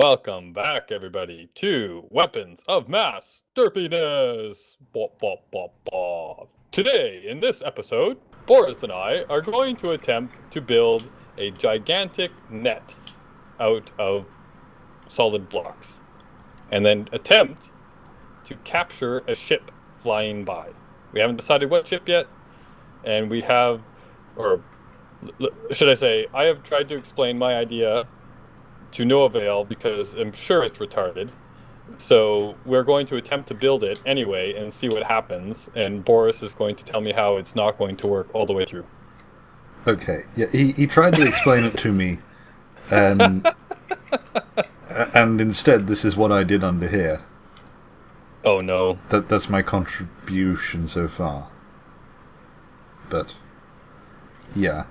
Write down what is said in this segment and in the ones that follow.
Welcome back, everybody, to Weapons of Mass Derpiness. Today, in this episode, Boris and I are going to attempt to build a gigantic net out of solid blocks, and then attempt to capture a ship flying by. We haven't decided what ship yet, and we have, or should I say, I have tried to explain my idea to no avail because I'm sure it's retarded. So we're going to attempt to build it anyway and see what happens. And Boris is going to tell me how it's not going to work all the way through. Okay. Yeah, he tried to explain it to me, and instead this is what I did under here. Oh no. That's my contribution so far. But yeah.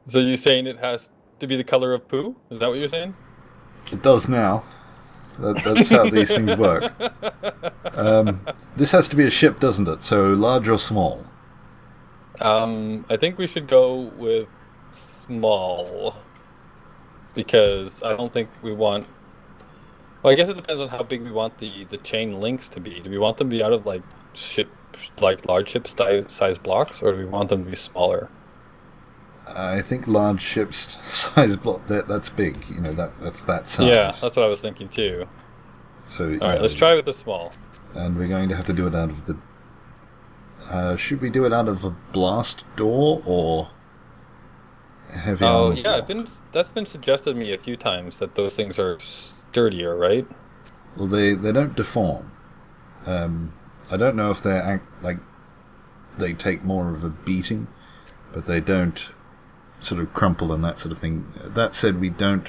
So you're saying it has to be the color of poo? Is that what you're saying? It does now. That's how these things work. This has to be a ship, doesn't it? So large or small? I think we should go with small, because I don't think we want... Well, I guess it depends on how big we want the chain links to be. Do we want them to be out of like large ship size blocks, or do we want them to be smaller? I think large ships size block, that's big. You know, that's that size. Yeah, that's what I was thinking too. So all right, let's try with the small. And we're going to have to do it out of the... should we do it out of a blast door or heavy armor? Oh yeah, that's been suggested to me a few times that those things are sturdier, right? Well, they don't deform. I don't know if they take more of a beating, but they don't sort of crumple and that sort of thing. That said, we don't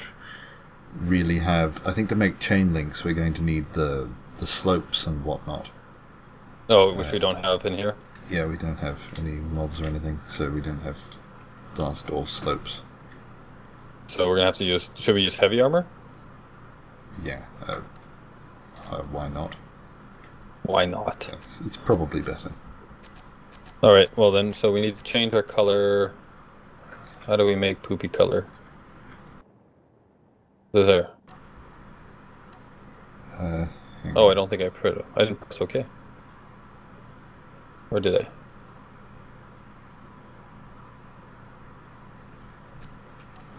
really have... I think to make chain links, we're going to need the slopes and whatnot. Oh, which we don't have in here? Yeah, we don't have any mods or anything, so we don't have blast door slopes. So we're going to have to use... Should we use heavy armor? Yeah. Why not? Why not? It's probably better. Alright, well then, so we need to change our color. How do we make poopy color? There. Oh, I don't think I put it. I didn't press OK. Or did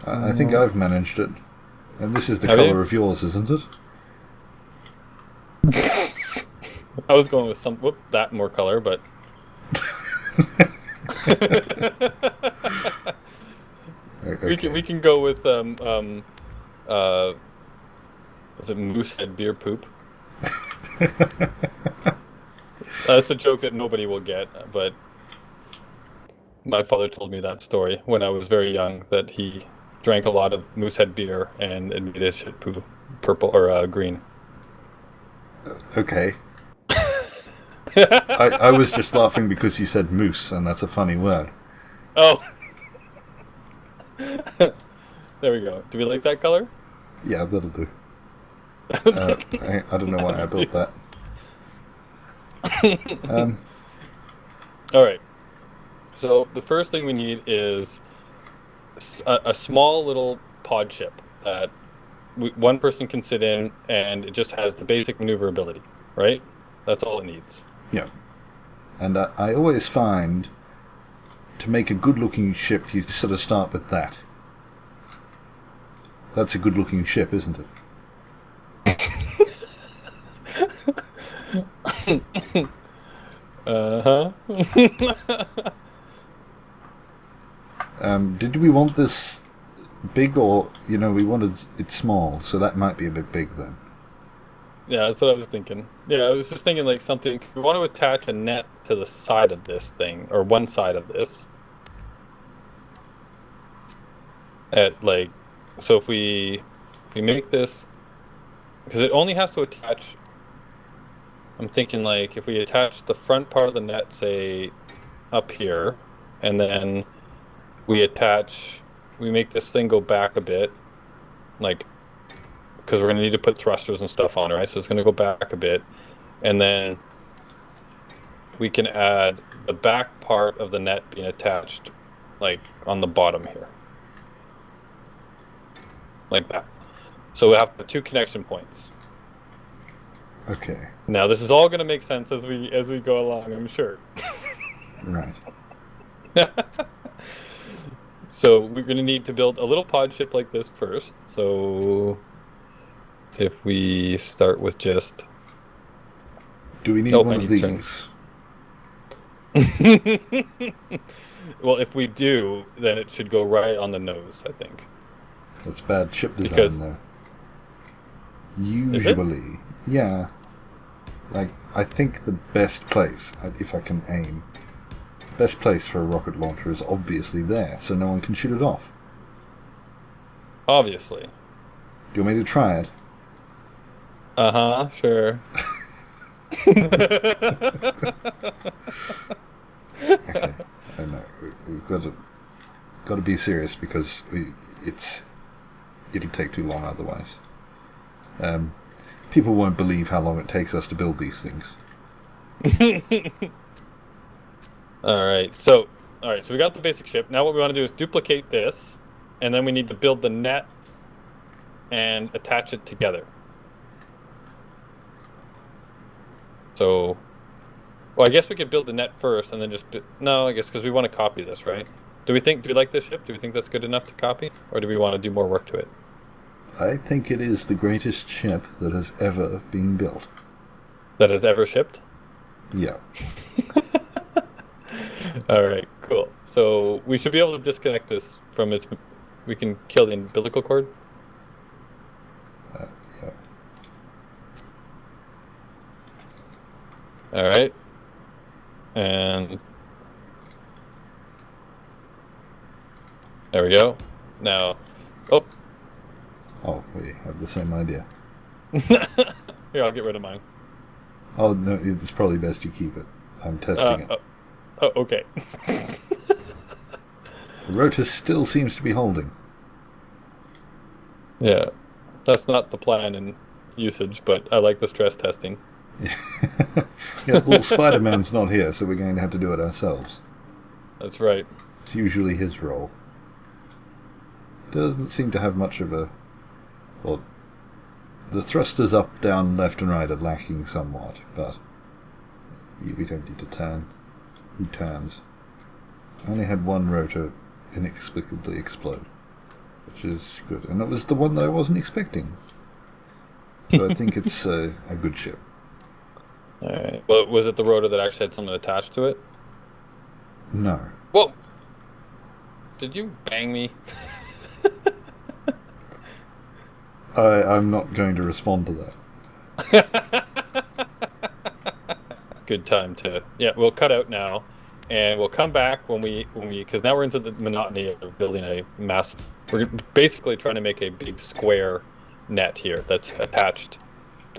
I? I think I've managed it. And this is the colour of yours, isn't it? I was going with that more color, but... Okay. We can go with is it Moosehead beer poop? That's a joke that nobody will get, but my father told me that story when I was very young, that he drank a lot of Moosehead beer and it made his shit poo purple or green. Okay. I was just laughing because you said moose, and that's a funny word. Oh. There we go. Do we like that color? Yeah, that'll do. I don't know why I built that. Alright. So the first thing we need is a small little pod ship that one person can sit in, and it just has the basic maneuverability, right? That's all it needs. Yeah. And I always find to make a good-looking ship, you sort of start with that. That's a good-looking ship, isn't it? Uh-huh. Did we want this big, or, we wanted it small, so that might be a bit big then. Yeah, that's what I was thinking. Yeah, I was just thinking like something... If we want to attach a net to the side of this thing, or one side of this, so if we make this, because it only has to attach... I'm thinking like if we attach the front part of the net, say, up here, and then we make this thing go back a bit, like... because we're going to need to put thrusters and stuff on, right? So it's going to go back a bit. And then we can add the back part of the net being attached, like on the bottom here, like that. So we have 2 connection points. Okay. Now this is all going to make sense as we go along, I'm sure. Right. So we're going to need to build a little pod ship like this first. So if we start with just... Do we need Oh, one I of need these? Well, if we do, then it should go right on the nose, I think. That's bad ship design, Because- though. Is it? Usually, yeah. Like, I think the best place, if I can aim, best place for a rocket launcher is obviously there, so no one can shoot it off. Obviously. Do you want me to try it? Uh-huh, sure. Okay. I know. We've got to be serious because it'll take too long otherwise. People won't believe how long it takes us to build these things. Alright, so we got the basic ship. Now what we want to do is duplicate this, and then we need to build the net and attach it together. So, well, I guess we could build the net first and then just... No, I guess because we want to copy this, right? Do we like this ship? Do we think that's good enough to copy? Or do we want to do more work to it? I think it is the greatest ship that has ever been built. That has ever shipped? Yeah. Alright, cool. So, we should be able to disconnect this from its... We can kill the umbilical cord? Yeah. Alright. And... There we go. Now... Oh! Oh, we have the same idea. Here, I'll get rid of mine. Oh, no, it's probably best you keep it. I'm testing it. Oh, okay. The rotor still seems to be holding. Yeah. That's not the plan in usage, but I like the stress testing. Yeah, well, Spider-Man's not here, so we're going to have to do it ourselves. That's right. It's usually his role. Doesn't seem to have much of a... Well, the thrusters up, down, left and right are lacking somewhat, but we don't need to turn. Who turns? I only had one rotor inexplicably explode, which is good. And it was the one that I wasn't expecting. So I think it's a good ship. Alright. Well, was it the rotor that actually had something attached to it? No. Whoa! Did you bang me? I'm not going to respond to that. Good time to... Yeah, we'll cut out now, and we'll come back when we... Because now we're into the monotony of building a massive... We're basically trying to make a big square net here that's attached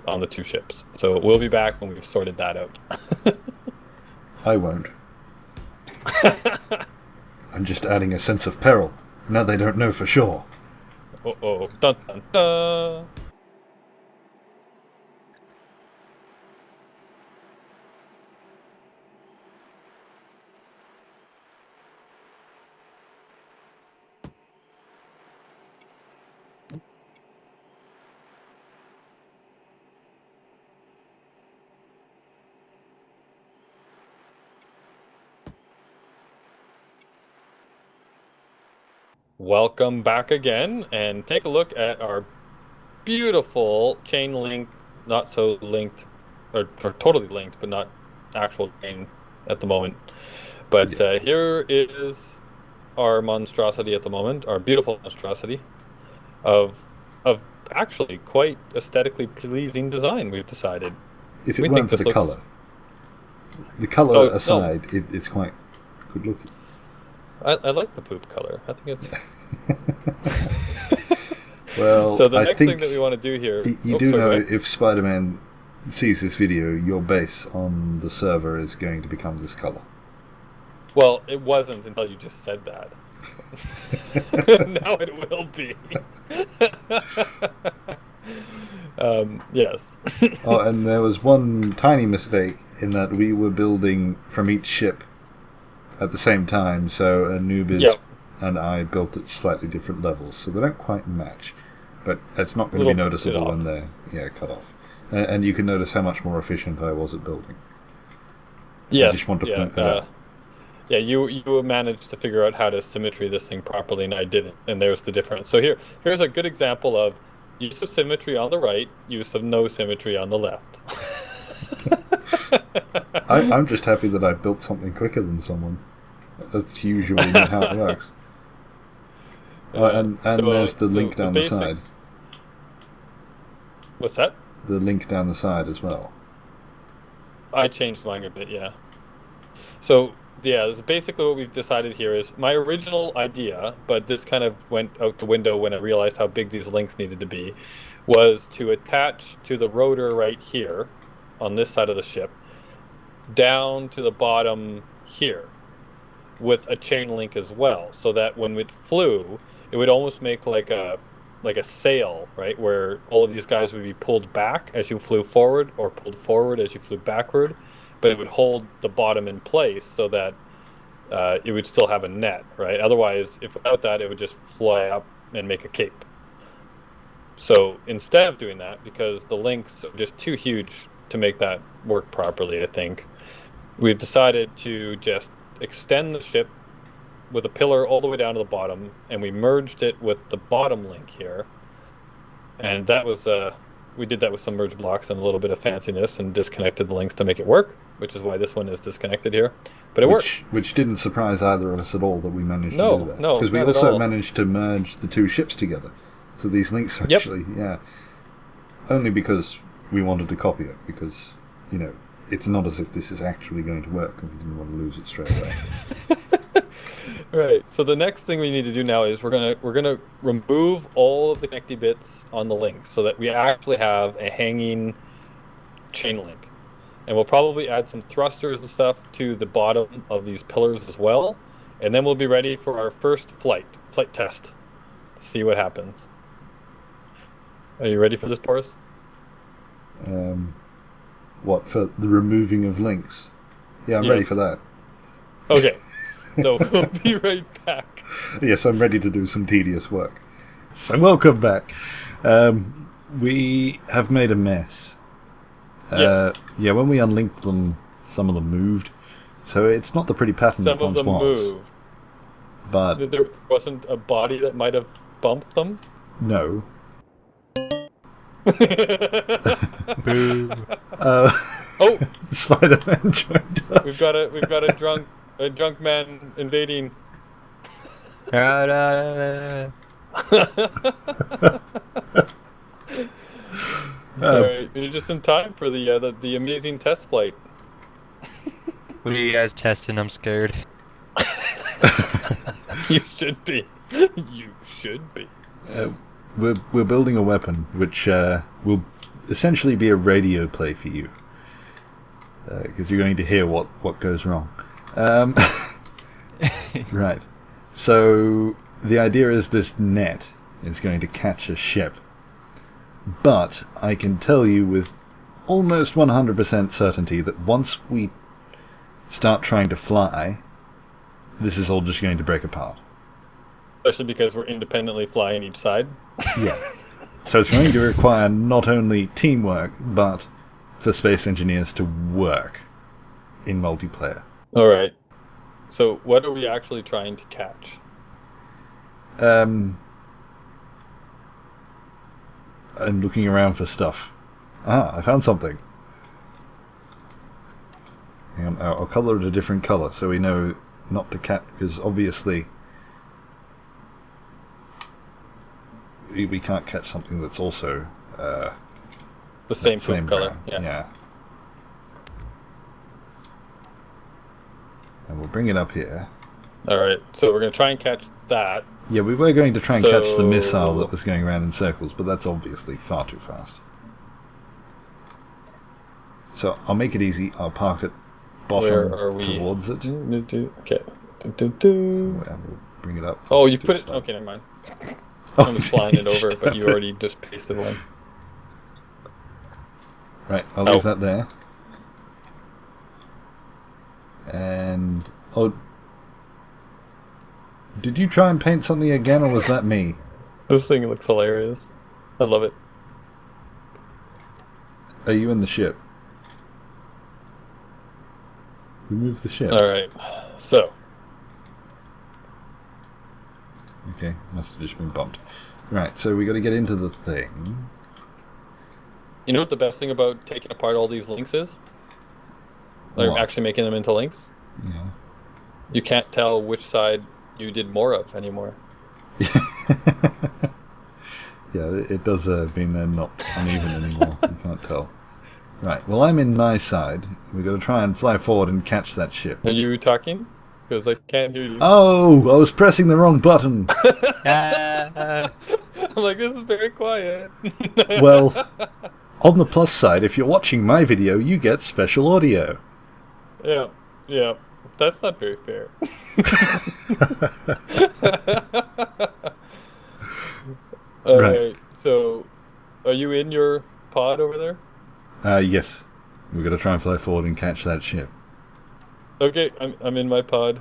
on the 2 ships. So we'll be back when we've sorted that out. I won't. I'm just adding a sense of peril. Now they don't know for sure. Uh-oh. Dun, dun, dun. Welcome back again, and take a look at our beautiful chain link, not so linked, or totally linked, but not actual chain at the moment. But here is our monstrosity at the moment, our beautiful monstrosity of actually quite aesthetically pleasing design, we've decided. If it We weren't think for this the looks- colour. The colour Oh, no. aside, it's quite good looking. I like the poop color. I think it's... Well, So the I next think thing that we want to do here... you Oh, do sorry, know go ahead. if Spider-Man sees this video, your base on the server is going to become this colour. Well, it wasn't until you just said that. Now it will be. Yes. Oh, and there was one tiny mistake in that we were building from each ship at the same time, so Anubis Yep. and I built at slightly different levels, so they don't quite match. But it's not going to Little be bit noticeable off. when they're cut off. And you can notice how much more efficient I was at building. Yes. I just want to point that out. Yeah, you managed to figure out how to symmetry this thing properly, and I didn't. And there's the difference. So here's a good example of use of symmetry on the right, use of no symmetry on the left. I'm just happy that I built something quicker than someone. That's usually not how it works. And there's the link down the side. What's that? The link down the side as well. I changed mine a bit, yeah. So, yeah, this is basically what we've decided here is my original idea, but this kind of went out the window when I realized how big these links needed to be, was to attach to the rotor right here, on this side of the ship, down to the bottom here, with a chain link as well, so that when it flew, it would almost make like a sail, right, where all of these guys would be pulled back as you flew forward, or pulled forward as you flew backward, but it would hold the bottom in place so that it would still have a net, right? Otherwise, if without that, it would just fly up and make a cape. So instead of doing that, because the links are just too huge to make that work properly, I think, we've decided to just extend the ship with a pillar all the way down to the bottom, and we merged it with the bottom link here. And that was we did that with some merge blocks and a little bit of fanciness, and disconnected the links to make it work, which is why this one is disconnected here. But it worked. Which didn't surprise either of us at all that we managed to do that. No, because we not at also all. managed to merge the two ships together. So these links are Yep. actually, only because we wanted to copy it, because, it's not as if this is actually going to work, and we didn't want to lose it straight away. Right. So the next thing we need to do now is we're gonna remove all of the connecty bits on the link so that we actually have a hanging chain link, and we'll probably add some thrusters and stuff to the bottom of these pillars as well, and then we'll be ready for our first flight test to see what happens. Are you ready for this, Boris? What, for the removing of links? Yeah, I'm ready Yes. for that. Okay. So we'll be right back. Yes, I'm ready to do some tedious work. So welcome back. We have made a mess. Yes. Yeah, when we unlinked them, some of them moved. So it's not the pretty pattern Some it of once them was. moved. But There wasn't a body that might have bumped them. no. Boo. Oh, Spider-Man joined us. we've got a drunk man invading. Alright, you're just in time for the amazing test flight. What are you guys testing? I'm scared. You should be. You should be. We're building a weapon which will essentially be a radio play for you, because you're going to hear what goes wrong. Right. So the idea is this net is going to catch a ship, but I can tell you with almost 100% certainty that once we start trying to fly, this is all just going to break apart. Especially because we're independently flying each side. Yeah. So it's going to require not only teamwork, but for space engineers to work in multiplayer. Alright. So what are we actually trying to catch? I'm looking around for stuff. I found something. Hang on, I'll colour it a different colour so we know not to catch, because obviously we can't catch something that's also The same poop color. brown. Yeah. And we'll bring it up here. Alright, so we're going to try and catch that. Yeah, we were going to try and catch the So- missile that was going around in circles, but that's obviously far too fast. So I'll make it easy. I'll park it bottom Where are we? towards it. Okay. We'll bring it up. Oh, you Let's do put it... slow. Okay, never mind. Oh, I'm just flying it over, but you shut already just pasted one. Right, I'll leave that there. And... Oh... Did you try and paint something again, or was that me? This thing looks hilarious. I love it. Are you in the ship? Remove the ship. Alright, so. Okay, must have just been bumped. Right, so we got to get into the thing. You know what the best thing about taking apart all these links is? Like What? actually making them into links? Yeah. You can't tell which side you did more of anymore. Yeah, it does mean they're not uneven anymore. You can't tell. Right, well, I'm in my side. We've got to try and fly forward and catch that ship. Are you talking? Because I can't hear you. Oh, I was pressing the wrong button. Ah. I'm like, this is very quiet. Well, on the plus side, if you're watching my video, you get special audio. Yeah. That's not very fair. Alright, so are you in your pod over there? Yes. We've got to try and fly forward and catch that ship. Okay, I'm in my pod.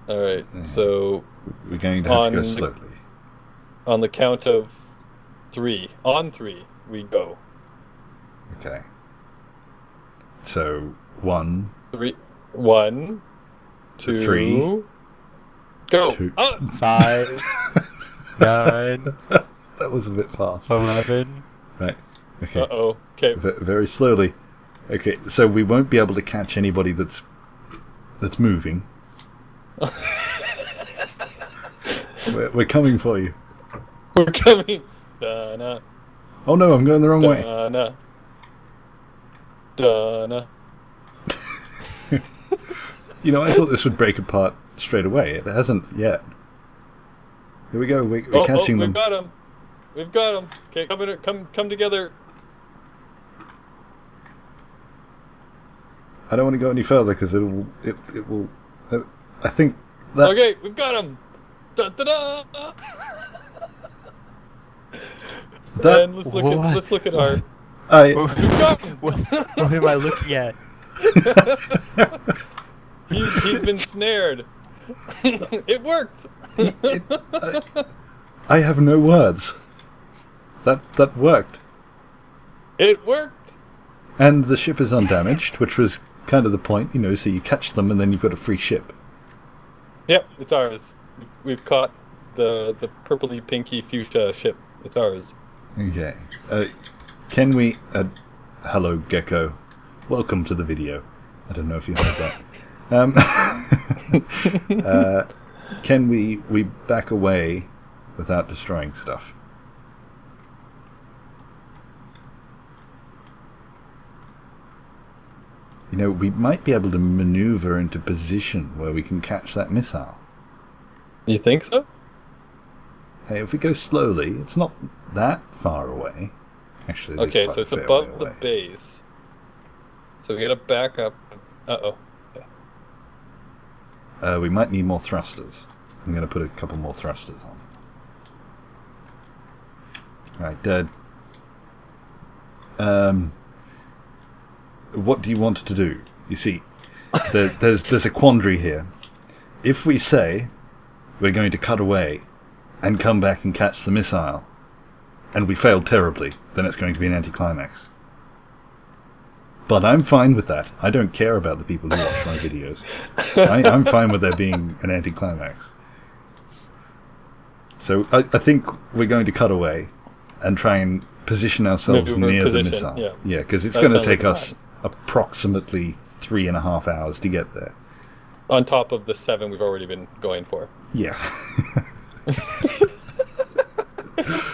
Alright, so We're going to have to go slowly. on the count of 3, on 3, we go. Okay. So, 1, 3, 1, 2, 3, go! 2. Ah! 5, 9, That was a bit fast. 11. Right. Okay. Uh-oh, okay. Very slowly. Okay, so we won't be able to catch anybody that's moving. We're coming for you. We're coming! Da-na, Oh no, I'm going the wrong way. da-na, da-na. You know, I thought this would break apart straight away. It hasn't yet. Here we go. We're catching them. We've got him! We've got him! Okay, come together. I don't want to go any further because it will. I think that. Okay, we've got him! Da-da-da! That And let's look at our... I. We've got him! What am I looking at? He's been snared. It worked. I have no words. That worked, It worked. and the ship is undamaged, which was kind of the point, you know. So you catch them, and then you've got a free ship. Yep, it's ours. We've caught the purpley pinky fuchsia ship. It's ours. Okay. Can we? Hello, Gecko. Welcome to the video. I don't know if you heard that. Can we back away without destroying stuff? You know, we might be able to maneuver into position where we can catch that missile. You think so? Hey, if we go slowly, it's not that far away. Actually, it is Okay, quite so a it's fair above way the away. base. So we gotta back up. Uh-oh. Okay. We might need more thrusters. I'm going to put a couple more thrusters on. Right, what do you want to do? You see, there's a quandary here. If we say we're going to cut away and come back and catch the missile, and we fail terribly, then it's going to be an anticlimax. But I'm fine with that. I don't care about the people who watch my videos. I'm fine with there being an anticlimax. So I think we're going to cut away and try and position ourselves Maneuver near position, the missile. yeah. Because it's That going to sounds take like a us approximately 3.5 hours to get there. On top of the 7 we've already been going for. Yeah.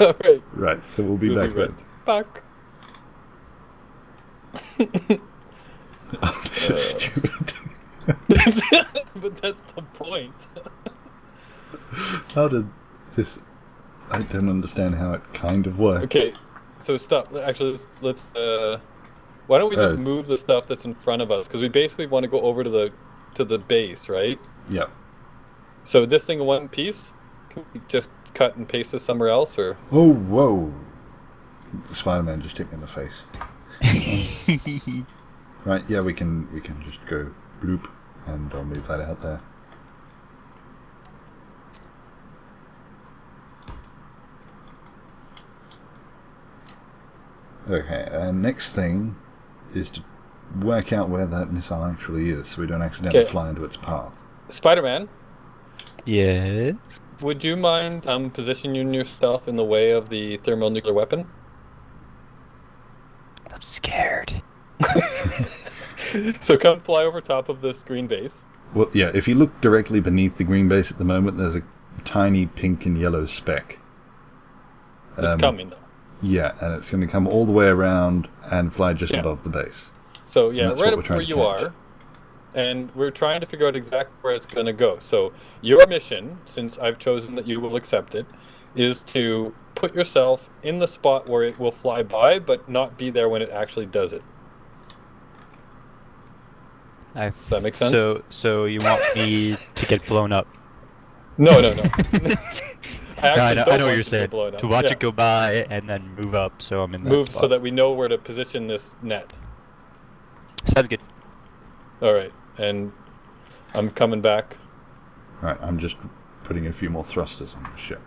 Alright. Right, so we'll be back then. Back. Oh, this is stupid. But that's the point. How did this... I don't understand how it kind of worked. Okay, so stop. Actually, let's why don't we just Uh, move the stuff that's in front of us? Because we basically want to go over to the base, right? Yeah. So this thing in one piece, can we just cut and paste this somewhere else, or Oh, whoa. Spider-Man just hit me in the face. Right, yeah, we can just go bloop, and I'll move that out there. Okay, and next thing is to work out where that missile actually is, so we don't accidentally fly into its path. Spider-Man, Yes. would you mind positioning yourself in the way of the thermonuclear weapon? I'm scared. So come fly over top of this green base. Well, yeah, if you look directly beneath the green base at the moment, there's a tiny pink and yellow speck. It's coming, though. Yeah, and it's going to come all the way around and fly just above the base. So, yeah, That's right what we're up trying where to you catch. are. And we're trying to figure out exactly where it's going to go. So your mission, since I've chosen that you will accept it, is to put yourself in the spot where it will fly by, but not be there when it actually does it. Does that make sense? So you want me to get blown up? No. I No, I know don't what want you're you saying. blow it up. To watch Yeah. it go by and then move up, so I'm in that Move spot. so that we know where to position this net. Sounds good. All right, and I'm coming back. Right, I'm just putting a few more thrusters on the ship.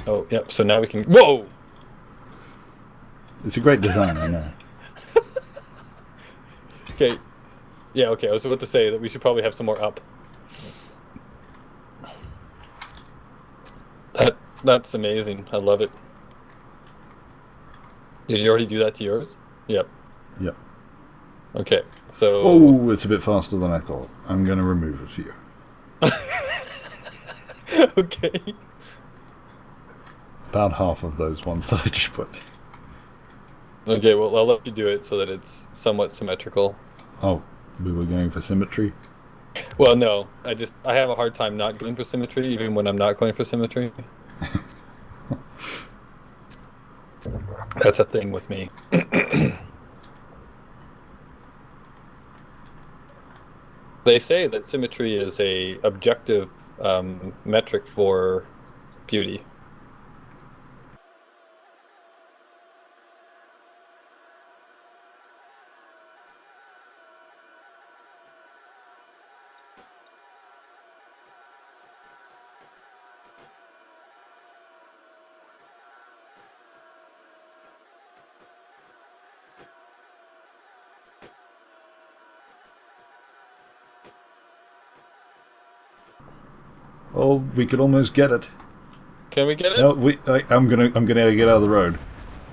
Oh, yep. So now we can. Whoa! It's a great design, I know. Okay. Yeah. Okay. I was about to say that we should probably have some more up. That's amazing. I love it. Did you already do that to yours? Yep. Yep. Okay. So. Oh, it's a bit faster than I thought. I'm going to remove a few. Okay. About half of those ones that I just put. Okay. Well, I'll let you do it so that it's somewhat symmetrical. Oh, we were going for symmetry? Well, no. I have a hard time not going for symmetry, even when I'm not going for symmetry. That's a thing with me. They say that symmetry is a objective metric for beauty. Oh, we could almost get it. Can we get it? No, I'm gonna get out of the road.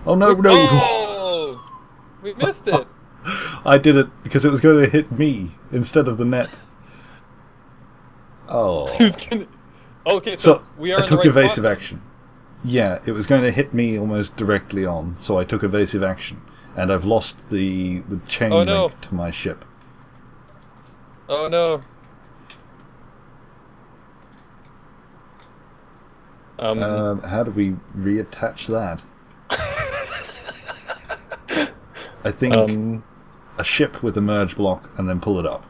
Oh no! Oh! We missed it. I did it because it was going to hit me instead of the net. Oh. Who's gonna... Okay, so we are I in took the right evasive spot. action. Yeah, it was going to hit me almost directly on, so I took evasive action, and I've lost the chain Oh, no. link to my ship. Oh no. How do we reattach that? I think a ship with a merge block and then pull it up.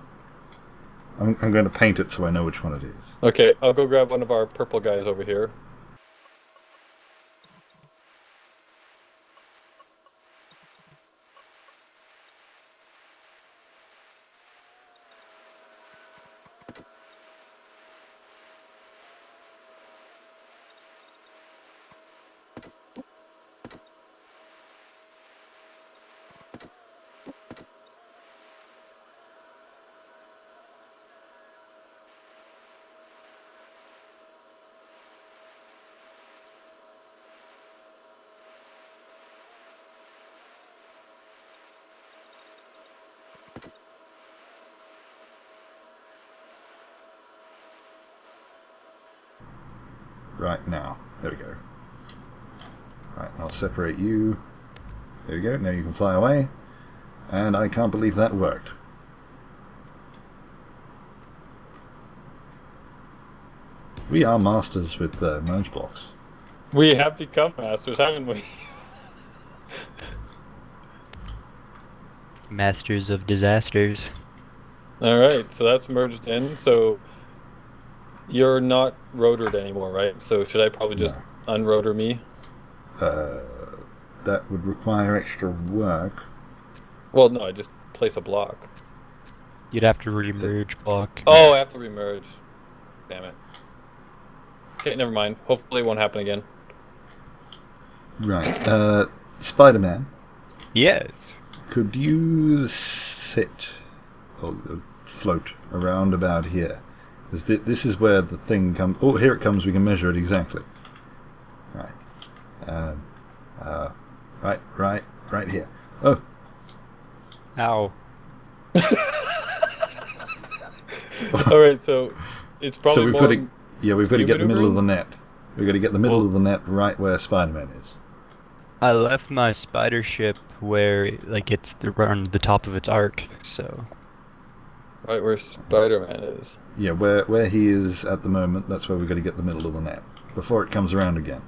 I'm going to paint it so I know which one it is. Okay, I'll go grab one of our purple guys over here. Right now. There we go. Right, I'll separate you. There we go. Now you can fly away. And I can't believe that worked. We are masters with merge blocks. We have become masters, haven't we? Masters of disasters. Alright, so that's merged in. So You're not rotored anymore, right? So should I probably just No. unrotor me? That would require extra work. Well, no, I just place a block. You'd have to remerge block. Oh, I have to remerge. Damn it. Okay, never mind. Hopefully it won't happen again. Right. Spider-Man, Yes. could you float around about here? This is where the thing comes. Oh, here it comes. We can measure it exactly. Right. Right here. Oh, Ow. Alright, so it's probably so we've more... got to, we've got to you get the middle of the maneuvering? net. We've got to get the middle of the net right where Spider-Man is. I left my spider ship where like it's on the top of its arc, so Right where Spider-Man is. Yeah, where he is at the moment, that's where we've got to get the middle of the net before it comes around again.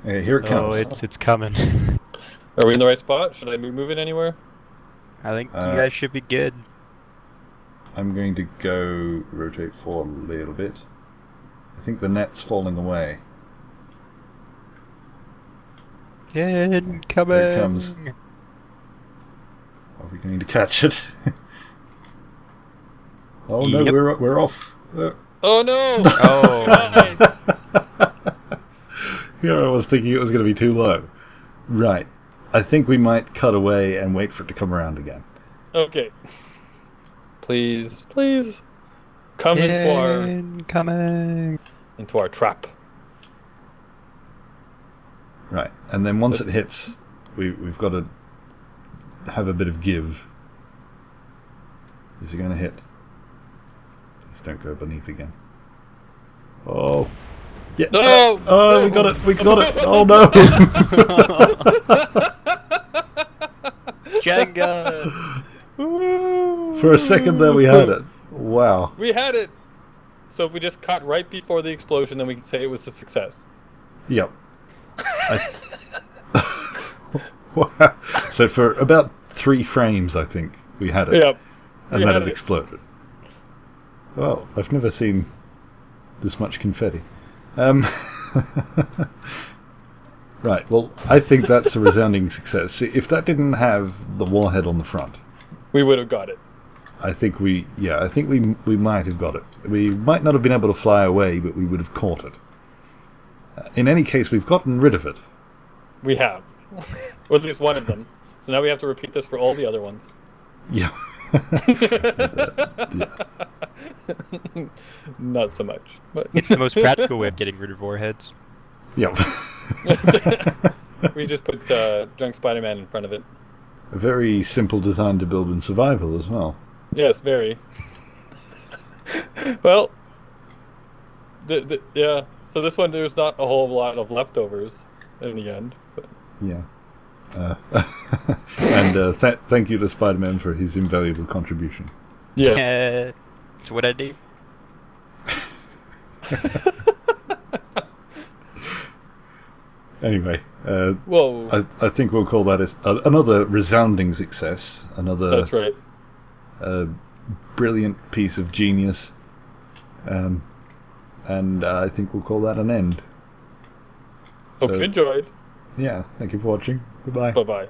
Here it comes. oh, it's coming. Are we in the right spot? Should I move it anywhere? I think you guys should be good. I'm going to go rotate forward a little bit. I think the net's falling away. Incoming. Here it comes. Are we going to catch it? Oh no, Yep. we're off. Oh no! Oh. Here I was thinking it was going to be too low. Right. I think we might cut away and wait for it to come around again. Okay. Please, please. Come Incoming. into our trap. Right. And then once it hits, we've got to have a bit of give. Is it going to hit? Please don't go beneath again. Oh. Yeah. No! Oh, No! we got it. We got it. Oh no. Jenga. For a second there we had it. Wow. We had it! So if we just cut right before the explosion, then we can say it was a success. Yep. Wow. So for about 3 frames, I think, we had it. Yep. And we then had it exploded. Well, I've never seen this much confetti. Right, well, I think that's a resounding success. See, if that didn't have the warhead on the front, We would have got it. I think we might have got it. We might not have been able to fly away, but we would have caught it. In any case, we've gotten rid of it. We have. Or at least one of them. So now we have to repeat this for all the other ones. Yeah. Not so much. But It's the most practical way of getting rid of warheads. Yep. we just put DrunkSpiderman in front of it. A very simple design to build in survival as well. Yes, very. Well, yeah. So this one, there's not a whole lot of leftovers in the end. But. Yeah. And thank you to Spider-Man for his invaluable contribution. Yes. That's what I do. Anyway, Whoa. I think we'll call that another resounding success. Another That's right. brilliant piece of genius. And I think we'll call that an end. Hope So, you enjoyed. Yeah, thank you for watching. Goodbye. Bye-bye.